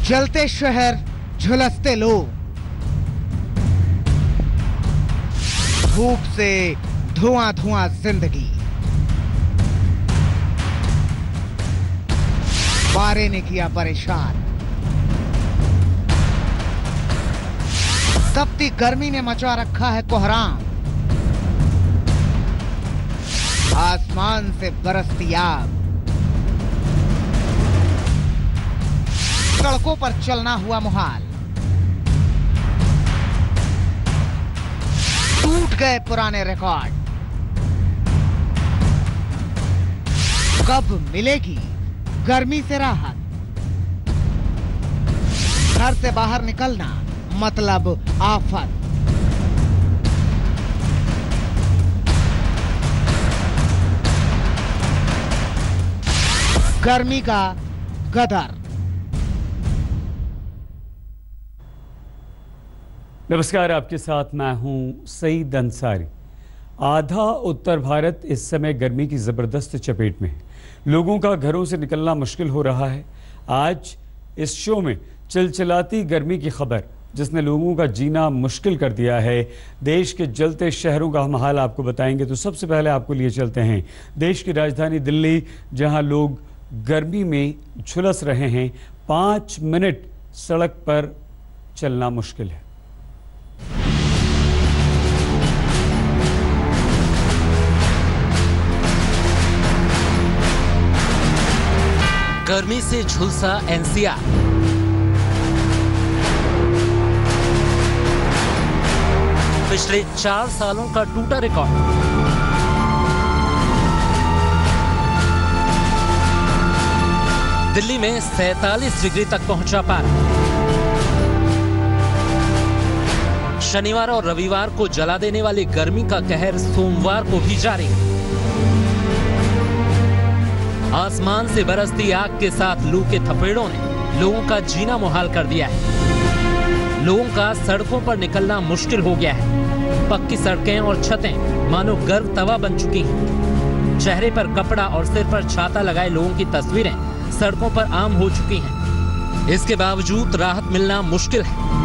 जलते शहर, झुलसते लोग, धूप से धुआं धुआं जिंदगी। पारे ने किया परेशान, तपती गर्मी ने मचा रखा है कोहराम। आसमान से बरसती आग, सड़कों पर चलना हुआ मुहाल। टूट गए पुराने रिकॉर्ड। कब मिलेगी गर्मी से राहत? घर से बाहर निकलना मतलब आफत। गर्मी का गदर। नमस्कार, आपके साथ मैं हूं सईद अंसारी। आधा उत्तर भारत इस समय गर्मी की ज़बरदस्त चपेट में है। लोगों का घरों से निकलना मुश्किल हो रहा है। आज इस शो में चिलचिलाती गर्मी की खबर जिसने लोगों का जीना मुश्किल कर दिया है, देश के जलते शहरों का हम हाल आपको बताएंगे। तो सबसे पहले आपको लिए चलते हैं देश की राजधानी दिल्ली, जहां लोग गर्मी में झुलस रहे हैं। 5 मिनट सड़क पर चलना मुश्किल है। गर्मी से झुलसा एनसीआर। पिछले 4 सालों का टूटा रिकॉर्ड। दिल्ली में 47 डिग्री तक पहुंचा पारा। शनिवार और रविवार को जला देने वाली गर्मी का कहर सोमवार को भी जारी। आसमान से बरसती आग के साथ लू के थपेड़ों ने लोगों का जीना मुहाल कर दिया है। लोगों का सड़कों पर निकलना मुश्किल हो गया है। पक्की सड़कें और छतें मानो गर्म तवा बन चुकी हैं। चेहरे पर कपड़ा और सिर पर छाता लगाए लोगों की तस्वीरें सड़कों पर आम हो चुकी हैं। इसके बावजूद राहत मिलना मुश्किल है।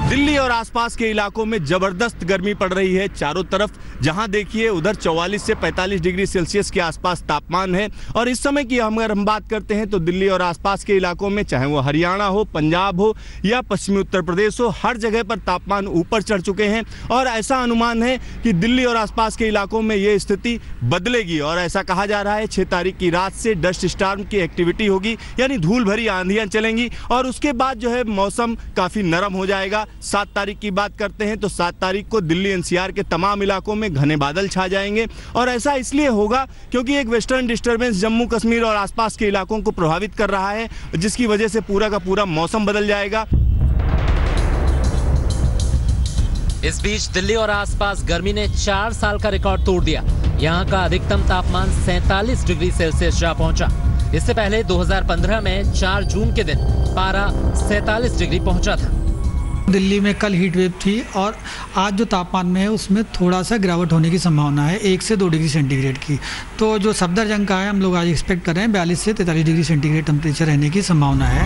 दिल्ली और आसपास के इलाकों में जबरदस्त गर्मी पड़ रही है। चारों तरफ जहां देखिए उधर 44 से 45 डिग्री सेल्सियस के आसपास तापमान है। और इस समय की अगर हम बात करते हैं तो दिल्ली और आसपास के इलाकों में, चाहे वो हरियाणा हो, पंजाब हो या पश्चिमी उत्तर प्रदेश हो, हर जगह पर तापमान ऊपर चढ़ चुके हैं। और ऐसा अनुमान है कि दिल्ली और आसपास के इलाकों में ये स्थिति बदलेगी। और ऐसा कहा जा रहा है 6 तारीख की रात से डस्ट स्टॉर्म की एक्टिविटी होगी, यानी धूल भरी आंधियां चलेंगी। और उसके बाद जो है मौसम काफी नरम हो जाएगा। 7 तारीख की बात करते हैं तो 7 तारीख को दिल्ली एनसीआर के तमाम इलाकों में घने बादल छा जाएंगे। और ऐसा इसलिए होगा क्योंकि एक वेस्टर्न डिस्टर्बेंस जम्मू कश्मीर और आसपास के इलाकों को प्रभावित कर रहा है, जिसकी वजह से पूरा का पूरा मौसम बदल जाएगा। इस बीच दिल्ली और आसपास गर्मी ने 4 साल का रिकॉर्ड तोड़ दिया। यहाँ का अधिकतम तापमान 47 डिग्री सेल्सियस जा पहुंचा। इससे पहले 2015 में 4 जून के दिन पारा 47 डिग्री पहुंचा था। दिल्ली में कल हीट वेव थी और आज जो तापमान में है उसमें थोड़ा सा गिरावट होने की संभावना है 1 से 2 डिग्री सेंटीग्रेड की। तो जो सफदरजंग का है हम लोग आज एक्सपेक्ट कर रहे हैं 42 से 43 डिग्री सेंटीग्रेड टेम्परेचर रहने की संभावना है।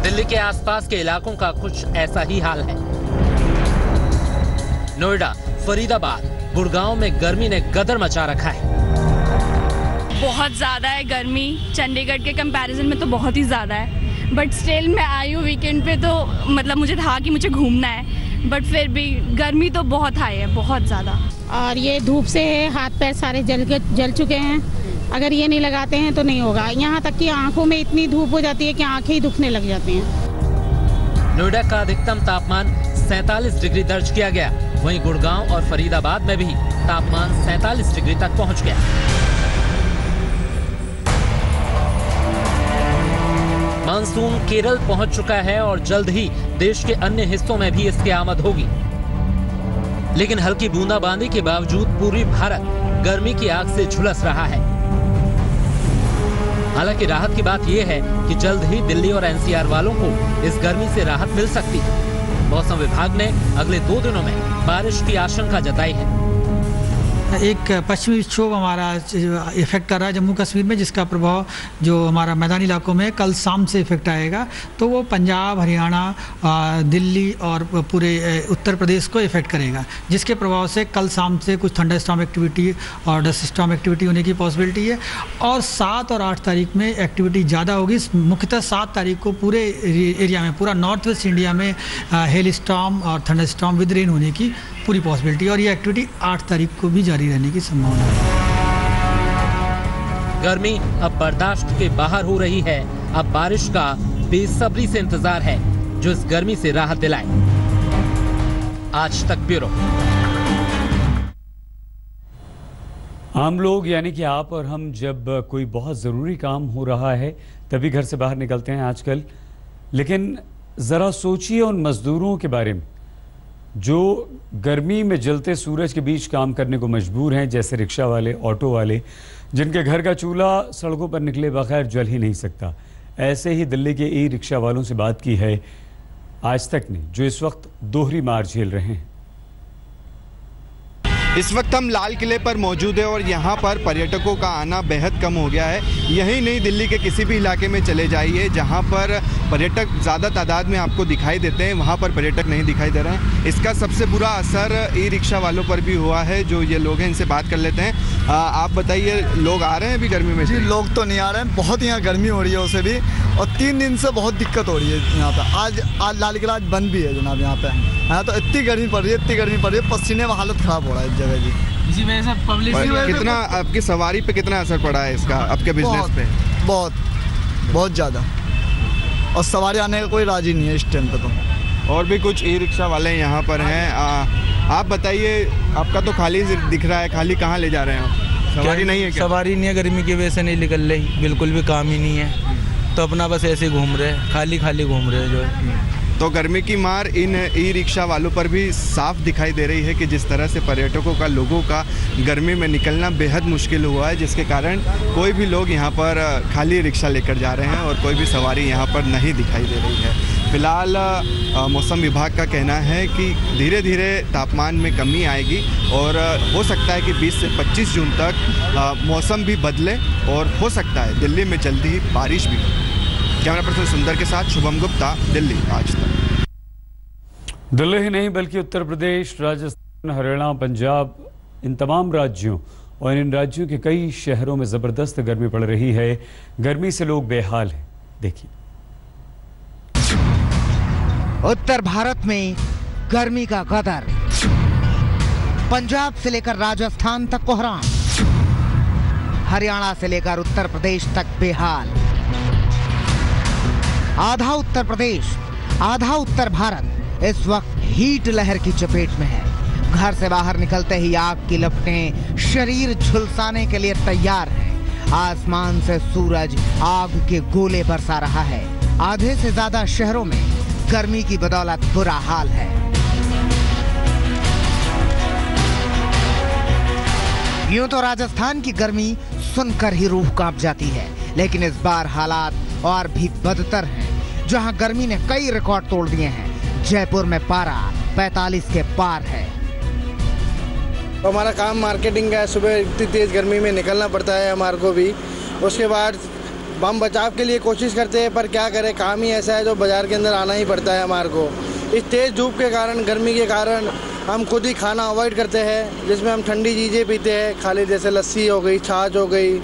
दिल्ली के आसपास के इलाकों का कुछ ऐसा ही हाल है। नोएडा, फरीदाबाद, गुड़गांव में गर्मी ने गदर मचा रखा है। बहुत ज़्यादा है गर्मी, चंडीगढ़ के कंपैरिजन में तो बहुत ही ज़्यादा है। बट स्टिल मैं आई हूँ वीकेंड पे, तो मतलब मुझे था कि मुझे घूमना है, बट फिर भी गर्मी तो बहुत हाई है, बहुत ज़्यादा। और ये धूप से है, हाथ पैर सारे जल चुके हैं। अगर ये नहीं लगाते हैं तो नहीं होगा। यहाँ तक कि आंखों में इतनी धूप हो जाती है कि आंखें ही दुखने लग जाती हैं। नोएडा का अधिकतम तापमान 47 डिग्री दर्ज किया गया। वहीं गुड़गांव और फरीदाबाद में भी तापमान 47 डिग्री तक पहुँच गया। मानसून केरल पहुंच चुका है और जल्द ही देश के अन्य हिस्सों में भी इसकी आमद होगी। लेकिन हल्की बूंदाबांदी के बावजूद पूरी भारत गर्मी की आग से झुलस रहा है। हालांकि राहत की बात यह है कि जल्द ही दिल्ली और एनसीआर वालों को इस गर्मी से राहत मिल सकती है। मौसम विभाग ने अगले 2 दिनों में बारिश की आशंका जताई है। एक पश्चिमी विक्षोभ हमारा इफेक्ट कर रहा है जम्मू कश्मीर में, जिसका प्रभाव जो हमारा मैदानी इलाकों में कल शाम से इफेक्ट आएगा, तो वो पंजाब, हरियाणा, दिल्ली और पूरे उत्तर प्रदेश को इफेक्ट करेगा, जिसके प्रभाव से कल शाम से कुछ थंडर स्टॉर्म एक्टिविटी और डस्ट स्टॉर्म एक्टिविटी होने की पॉसिबिलिटी है। और 7 और 8 तारीख में एक्टिविटी ज़्यादा होगी। मुख्यतः 7 तारीख को पूरे एरिया में, पूरा नॉर्थ वेस्ट इंडिया में हेल स्टॉर्म और थंडर स्टॉर्म विद रेन होने की पूरी पॉसिबिलिटी, और ये एक्टिविटी 8 तारीख को भी जारी रहने की संभावना है। गर्मी अब बर्दाश्त के बाहर हो रही है। अब बारिश का बेसब्री से इंतजार है जो इस गर्मी से राहत दिलाए। आज तक ब्यूरो। आम लोग यानी कि आप और हम जब कोई बहुत ज़रूरी काम हो रहा है तभी घर से बाहर निकलते हैं आजकल, लेकिन ज़रा सोचिए उन मज़दूरों के बारे में जो गर्मी में जलते सूरज के बीच काम करने को मजबूर हैं, जैसे रिक्शा वाले, ऑटो वाले, जिनके घर का चूल्हा सड़कों पर निकले बगैर जल ही नहीं सकता। ऐसे ही दिल्ली के ई रिक्शा वालों से बात की है आज तक ने, जो इस वक्त दोहरी मार झेल रहे हैं। इस वक्त हम लाल किले पर मौजूद है और यहाँ पर पर्यटकों का आना बेहद कम हो गया है। यही नहीं, दिल्ली के किसी भी इलाके में चले जाइए जहाँ पर पर्यटक ज़्यादा तादाद में आपको दिखाई देते हैं, वहाँ पर पर्यटक नहीं दिखाई दे रहे हैं। इसका सबसे बुरा असर ई रिक्शा वालों पर भी हुआ है। जो ये लोग हैं इनसे बात कर लेते हैं। आप बताइए, लोग आ रहे हैं अभी गर्मी में? जी, लोग तो नहीं आ रहे हैं, बहुत यहाँ गर्मी हो रही है उसे भी, और 3 दिन से बहुत दिक्कत हो रही है यहाँ पर। आज लाल किला आज बंद भी है जनाब यहाँ पे। हाँ, तो इतनी गर्मी पड़ रही है, इतनी गर्मी पड़ रही है, पसीने में हालत ख़राब हो रहा है इस जगह जी। वैसे पब्लिक कितना आपकी सवारी पे कितना असर पड़ा है इसका, आपके बिजनेस पे? बहुत ज़्यादा, और सवारी आने का कोई राजी नहीं है इस टाइम पे तो। और भी कुछ ई रिक्शा वाले यहाँ पर हैं। आप बताइए, आपका तो खाली दिख रहा है, खाली कहाँ ले जा रहे हैं आप? सवारी नहीं है क्या? सवारी नहीं है, गर्मी की वजह से नहीं निकल रही, बिल्कुल भी काम ही नहीं है, तो अपना बस ऐसे घूम रहे, खाली घूम रहे जो है। तो गर्मी की मार इन ई रिक्शा वालों पर भी साफ दिखाई दे रही है कि जिस तरह से पर्यटकों का, लोगों का गर्मी में निकलना बेहद मुश्किल हुआ है, जिसके कारण कोई भी लोग यहाँ पर खाली रिक्शा लेकर जा रहे हैं और कोई भी सवारी यहाँ पर नहीं दिखाई दे रही है। फिलहाल मौसम विभाग का कहना है कि धीरे धीरे तापमान में कमी आएगी और हो सकता है कि 20 से 25 जून तक मौसम भी बदले और हो सकता है दिल्ली में जल्दी ही बारिश भी हो। कैमरा पर्सन सुंदर के साथ शुभम गुप्ता, दिल्ली आज तक। दिल्ली ही नहीं बल्कि उत्तर प्रदेश, राजस्थान, हरियाणा, पंजाब, इन तमाम राज्यों और इन राज्यों के कई शहरों में ज़बरदस्त गर्मी पड़ रही है। गर्मी से लोग बेहाल हैं। देखिए, उत्तर भारत में गर्मी का कदर, पंजाब से लेकर राजस्थान तक कोहराम, हरियाणा से लेकर उत्तर प्रदेश तक बेहाल। आधा उत्तर प्रदेश, आधा उत्तर भारत इस वक्त हीट लहर की चपेट में है। घर से बाहर निकलते ही आग की लपटें शरीर झुलसाने के लिए तैयार हैं। आसमान से सूरज आग के गोले बरसा रहा है। आधे से ज्यादा शहरों में गर्मी की बदौलत बुरा हाल है। यूं तो राजस्थान की गर्मी सुनकर ही रूह कांप जाती है, लेकिन इस बार हालात और भी बदतर हैं, जहां गर्मी ने कई रिकॉर्ड तोड़ दिए हैं। जयपुर में पारा 45 के पार है। हमारा काम मार्केटिंग का है, सुबह इतनी तेज गर्मी में निकलना पड़ता है हमारे को भी। उसके बाद हम बचाव के लिए कोशिश करते हैं, पर क्या करें, काम ही ऐसा है जो बाजार के अंदर आना ही पड़ता है हमारे को। इस तेज धूप के कारण, गर्मी के कारण हम खुद ही खाना अवॉइड करते हैं, जिसमें हम ठंडी चीज़ें पीते हैं, खाली जैसे लस्सी हो गई, छाछ हो गई।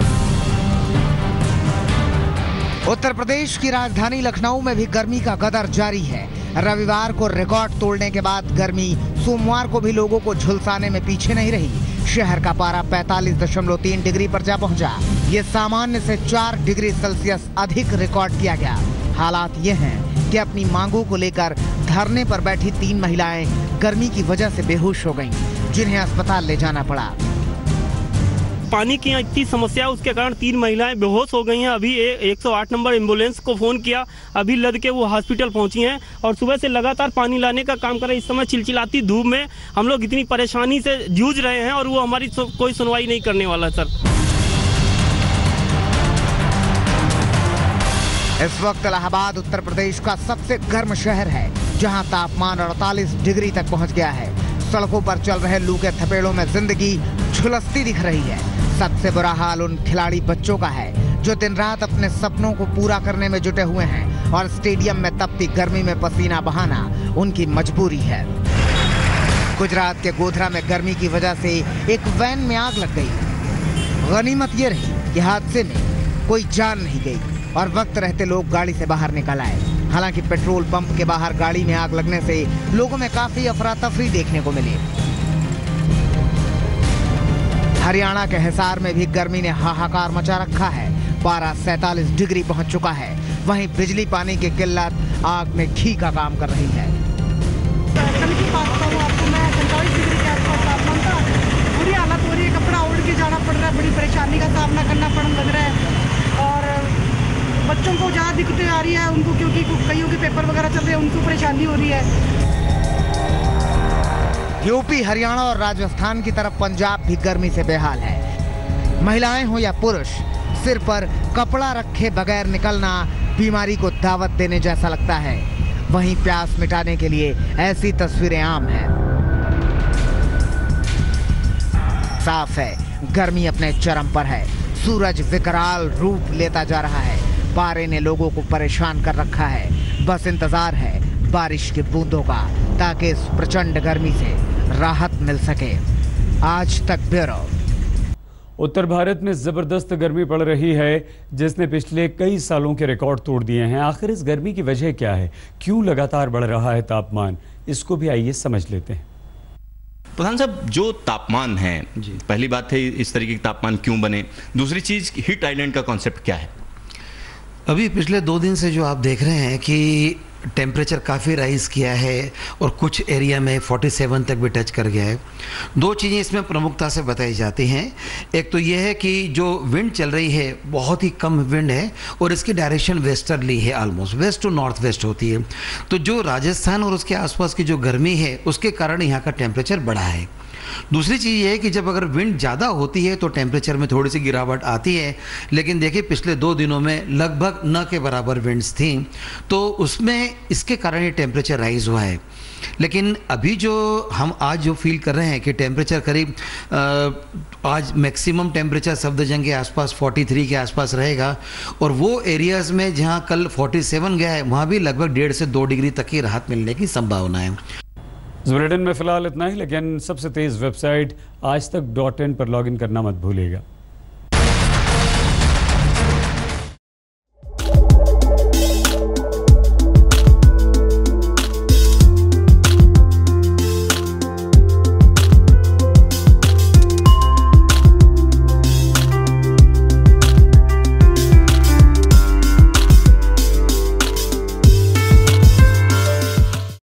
उत्तर प्रदेश की राजधानी लखनऊ में भी गर्मी का कदर जारी है। रविवार को रिकॉर्ड तोड़ने के बाद गर्मी सोमवार को भी लोगों को झुलसाने में पीछे नहीं रही। शहर का पारा 45.3 डिग्री पर जा पहुंचा। ये सामान्य से 4 डिग्री सेल्सियस अधिक रिकॉर्ड किया गया। हालात ये हैं कि अपनी मांगों को लेकर धरने पर बैठी 3 महिलाएं गर्मी की वजह से बेहोश हो गईं, जिन्हें अस्पताल ले जाना पड़ा। पानी की इतनी समस्या है, उसके कारण 3 महिलाएं बेहोश हो गई हैं। अभी 108 नंबर एम्बुलेंस को फ़ोन किया, अभी लद के वो हॉस्पिटल पहुंची हैं और सुबह से लगातार पानी लाने का काम कर रहे हैं। इस समय चिलचिलाती धूप में हम लोग इतनी परेशानी से जूझ रहे हैं और वो हमारी कोई सुनवाई नहीं करने वाला सर। इस वक्त इलाहाबाद उत्तर प्रदेश का सबसे गर्म शहर है, जहां तापमान 48 डिग्री तक पहुंच गया है। सड़कों पर चल रहे लू के थपेड़ों में जिंदगी झुलसती दिख रही है। सबसे बुरा हाल उन खिलाड़ी बच्चों का है जो दिन रात अपने सपनों को पूरा करने में जुटे हुए हैं और स्टेडियम में तपती गर्मी में पसीना बहाना उनकी मजबूरी है। गुजरात के गोधरा में गर्मी की वजह से एक वैन में आग लग गई। गनीमत ये रही कि हादसे में कोई जान नहीं गई और वक्त रहते लोग गाड़ी से बाहर निकल आए। हालांकि पेट्रोल पंप के बाहर गाड़ी में आग लगने से लोगों में काफी अफरा तफरी देखने को मिली। हरियाणा के हिसार में भी गर्मी ने हाहाकार मचा रखा है। पारा 47 डिग्री पहुंच चुका है। वहीं बिजली पानी की किल्लत आग में घी का काम कर रही है। कल की बात करूँ आपको मैं 45 डिग्री के आसपास तापमान था। बुरी हालत हो रही है, कपड़ा ओढ़ के जाना पड़ रहा है, बड़ी परेशानी का सामना करना पड़ने लग रहा है। और बच्चों को ज़्यादा दिक्कतें आ रही है उनको, क्योंकि कईयों के पेपर वगैरह चल रहे हैं, उनको परेशानी हो रही है। यूपी, हरियाणा और राजस्थान की तरफ पंजाब भी गर्मी से बेहाल है। महिलाएं हो या पुरुष, सिर पर कपड़ा रखे बगैर निकलना बीमारी को दावत देने जैसा लगता है। वहीं प्यास मिटाने के लिए ऐसी तस्वीरें आम हैं। साफ है, गर्मी अपने चरम पर है। सूरज विकराल रूप लेता जा रहा है। पारे ने लोगों को परेशान कर रखा है। बस इंतजार है बारिश की बूंदों का, ताकि इस प्रचंड गर्मी से राहत मिल सके। आज तक ब्यूरो। उत्तर भारत में जबरदस्त गर्मी पड़ रही है, जिसने पिछले कई सालों के रिकॉर्ड तोड़ दिए हैं। आखिर इस गर्मी की वजह क्या है? क्यों लगातार बढ़ रहा है तापमान? इसको भी आइए समझ लेते हैं। प्रधान साहब, जो तापमान है, पहली बात है इस तरीके के तापमान क्यों बने? दूसरी चीज, हीट आइलैंड का कॉन्सेप्ट क्या है? अभी पिछले 2 दिन से जो आप देख रहे हैं कि टेम्परेचर काफ़ी राइज़ किया है और कुछ एरिया में 47 तक भी टच कर गया है। 2 चीज़ें इसमें प्रमुखता से बताई जाती हैं। एक तो ये है कि जो विंड चल रही है बहुत ही कम विंड है और इसकी डायरेक्शन वेस्टर्ली है, almost west to north west होती है। तो जो राजस्थान और उसके आसपास की जो गर्मी है उसके कारण यहाँ का टेम्परेचर बढ़ा है। दूसरी चीज़ ये है कि जब अगर विंड ज़्यादा होती है तो टेम्परेचर में थोड़ी सी गिरावट आती है, लेकिन देखिए पिछले 2 दिनों में लगभग न के बराबर विंड्स थी, तो उसमें इसके कारण ये टेम्परेचर राइज हुआ है। लेकिन अभी जो हम आज जो फील कर रहे हैं कि टेम्परेचर करीब आज मैक्सिमम टेम्परेचर सफदरजंग के आसपास 43 के आसपास रहेगा और वो एरियाज़ में जहाँ कल 47 गया है वहाँ भी लगभग 1.5 से 2 डिग्री तक की राहत मिलने की संभावना है। बुलेटिन में फिलहाल इतना ही, लेकिन सबसे तेज वेबसाइट aajtak.in पर लॉगिन करना मत भूलिएगा।